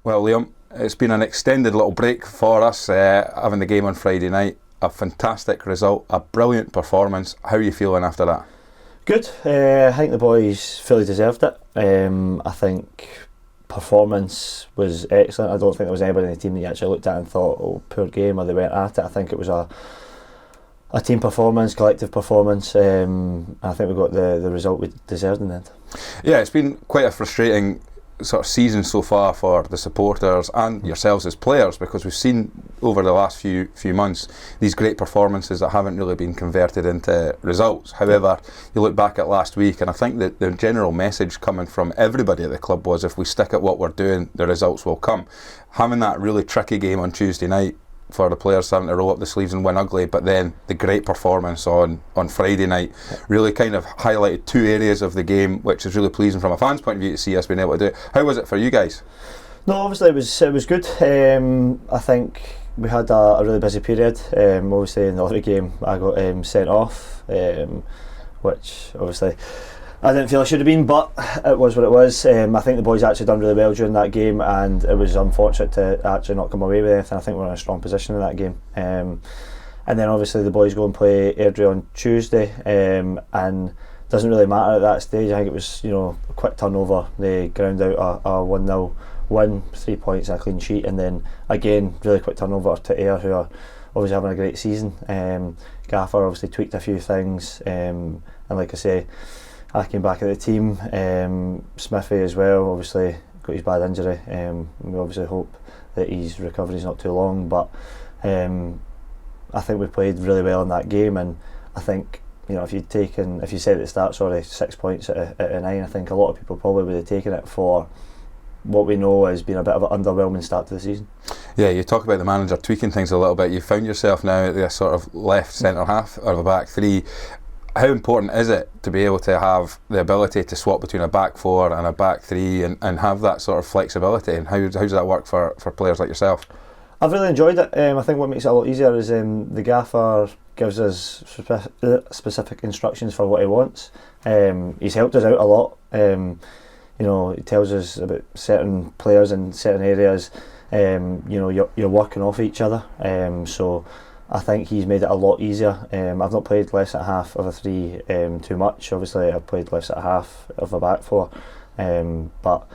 Well, Liam, it's been an extended little break for us, having the game on Friday night. A fantastic result, a brilliant performance. How are you feeling after that? Good. I think the boys fully deserved it. I think performance was excellent. I don't think there was anybody in the team that you actually looked at and thought, oh, poor game, or they went at it. I think it was a team performance, collective performance. I think we got the result we deserved in the end. Yeah, it's been quite a frustrating sort of season so far for the supporters and yourselves as players, because we've seen over the last few months these great performances that haven't really been converted into results. However, you look back at last week, and I think that the general message coming from everybody at the club was, if we stick at what we're doing, the results will come. Having that really tricky game on Tuesday night for the players having to roll up the sleeves and win ugly, but then the great performance on Friday night really kind of highlighted two areas of the game, which is really pleasing from a fan's point of view to see us being able to do it. How was it for you guys? No, obviously it was good. I think we had a really busy period. Obviously in the other game I got sent off, which obviously I didn't feel I should have been, but it was what it was. I think the boys actually done really well during that game, and it was unfortunate to actually not come away with anything. I think we're in a strong position in that game. And then obviously the boys go and play Airdrie on Tuesday, and it doesn't really matter at that stage. I think it was, a quick turnover. They ground out a 1-0 win, 3 points and a clean sheet, and then again really quick turnover to Ayr, who are obviously having a great season. Gaffer obviously tweaked a few things, and like I say, I came back at the team. Smithy as well, obviously got his bad injury. We obviously hope that his recovery is not too long, but I think we played really well in that game, and I think if you said at the start, 6 points out of 9, I think a lot of people probably would have taken it for what we know has been a bit of an underwhelming start to the season. Yeah, you talk about the manager tweaking things a little bit. You found yourself now at the sort of left centre half or the back three. How important is it to be able to have the ability to swap between a back four and a back three and have that sort of flexibility? And how does that work for players like yourself? I've really enjoyed it. I think what makes it a lot easier is the gaffer gives us specific instructions for what he wants. He's helped us out a lot. He tells us about certain players in certain areas. You're working off each other. So I think he's made it a lot easier. I've not played left at half of a three too much. Obviously I've played left at half of a back four, but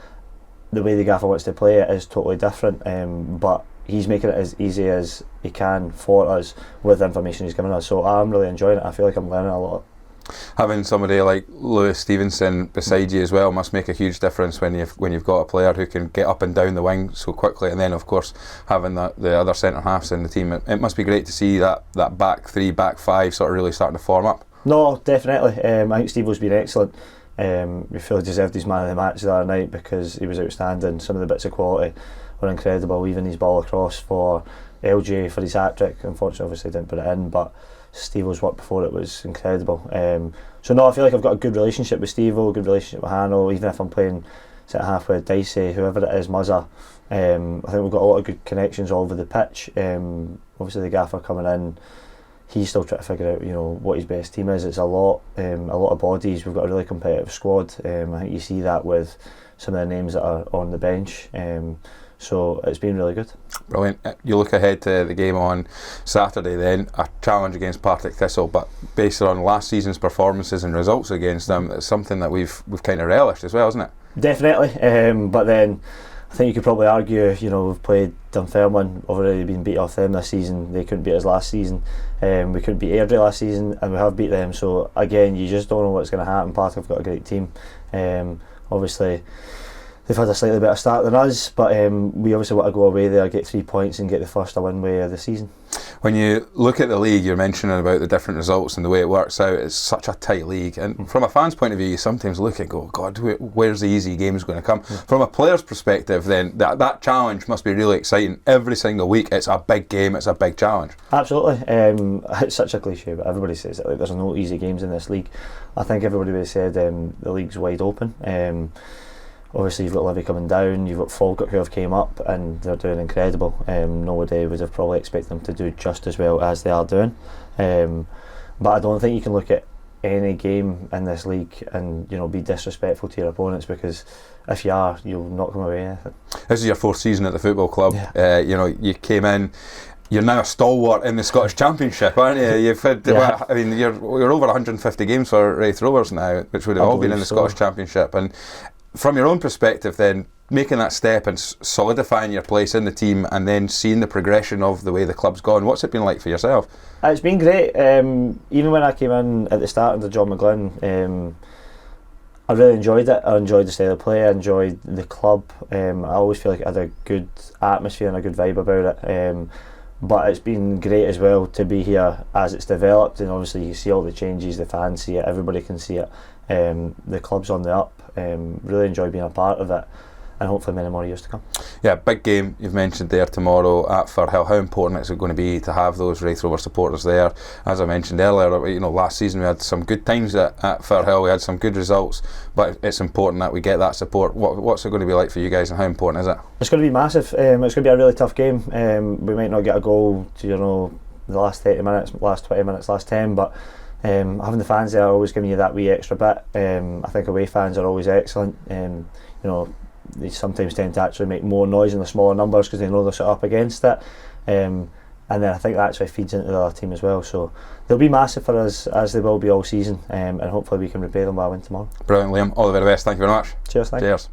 the way the gaffer wants to play it is totally different, but he's making it as easy as he can for us with the information he's giving us. So I'm really enjoying it. I feel like I'm learning a lot. Having somebody like Lewis Stevenson beside you as well must make a huge difference when you've got a player who can get up and down the wing so quickly, and then of course having the other centre halves in the team. It must be great to see that back three, back five sort of really starting to form up. No, definitely. I think Steve-O's been excellent. We fully deserved his man of the match the other night because he was outstanding. Some of the bits of quality were incredible, even his ball across for LJ for his hat-trick. Unfortunately obviously didn't put it in, but Steve-O's work before it was incredible. So no, I feel like I've got a good relationship with Steve-O, good relationship with Hannah, even if I'm playing centre half with Dicey, whoever it is, Muzza. I think we've got a lot of good connections all over the pitch. Obviously the gaffer coming in, he's still trying to figure out what his best team is. It's a lot of bodies. We've got a really competitive squad. I think you see that with some of the names that are on the bench. So it's been really good. Brilliant. You look ahead to the game on Saturday then, a challenge against Partick Thistle, but based on last season's performances and results against them, it's something that we've kind of relished as well, isn't it? Definitely. But then I think you could probably argue, we've played Dunfermline, already been beat off them this season. They couldn't beat us last season. We couldn't beat Airdrie last season, and we have beat them. So again, you just don't know what's going to happen. Partick have got a great team. Obviously they've had a slightly better start than us, but we obviously want to go away there, get 3 points and get the first away of the season. When you look at the league, you're mentioning about the different results and the way it works out. It's such a tight league, and from a fan's point of view, you sometimes look and go, God, where's the easy games going to come? From a player's perspective, then that challenge must be really exciting. Every single week it's a big game, it's a big challenge. Absolutely. It's such a cliche, but everybody says it, like there's no easy games in this league. I think everybody would have said the league's wide open. Obviously you've got Livy coming down, you've got Falkirk who have came up and they're doing incredible. Nobody would have probably expected them to do just as well as they are doing. But I don't think you can look at any game in this league and be disrespectful to your opponents, because if you are, you'll not come away with it. This is your 4th season at the football club. Yeah. You came in. You're now a stalwart in the Scottish Championship, aren't you? You've had, Yeah. I mean, you're over 150 games for Raith Rovers now, which would have all been in the Scottish Championship. And from your own perspective, then making that step and solidifying your place in the team, and then seeing the progression of the way the club's gone, what's it been like for yourself? It's been great. Even when I came in at the start under John McGlynn, I really enjoyed it. I enjoyed the style of play. I enjoyed the club. I always feel like it had a good atmosphere and a good vibe about it. But it's been great as well to be here as it's developed, and obviously you see all the changes, the fans see it, everybody can see it. The club's on the up. Really enjoy being a part of it, and hopefully many more years to come. Yeah, big game you've mentioned there tomorrow at Firhill. How important is it going to be to have those Raith Rovers supporters there? As I mentioned earlier, last season we had some good times at Firhill, we had some good results, but it's important that we get that support. What's it going to be like for you guys, and how important is it? It's going to be massive. It's going to be a really tough game. We might not get a goal to the last 30 minutes, last 20 minutes, last 10, but having the fans there always giving you that wee extra bit. I think away fans are always excellent. They sometimes tend to actually make more noise in the smaller numbers because they know they're set up against it. And then I think that actually feeds into the other team as well. So they'll be massive for us, as they will be all season, and hopefully we can repay them by a win tomorrow. Brilliant, Liam. All the very best. Thank you very much. Cheers. Thank you. Cheers.